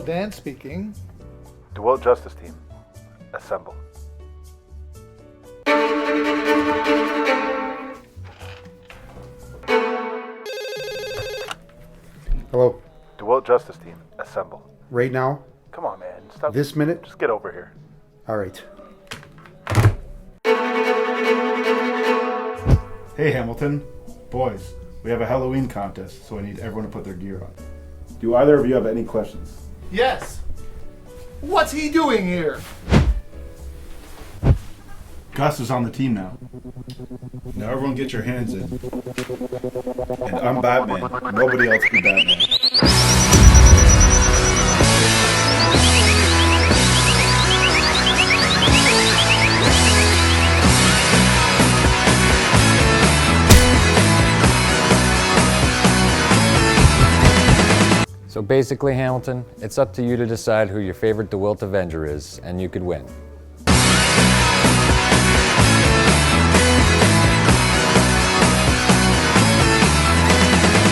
Dan speaking. DeWildt Justice Team, assemble. Hello. DeWildt Justice Team, assemble. Right now? Come on, man. Stop. This minute? Just get over here. All right. Hey Hamilton, boys, we have a Halloween contest, so I need everyone to put their gear on. Do either of you have any questions? Yes. What's he doing here? Gus is on the team now. Now everyone get your hands in. And I'm Batman. Nobody else be Batman. So basically, Hamilton, it's up to you to decide who your favorite DeWildt Avenger is, and you could win.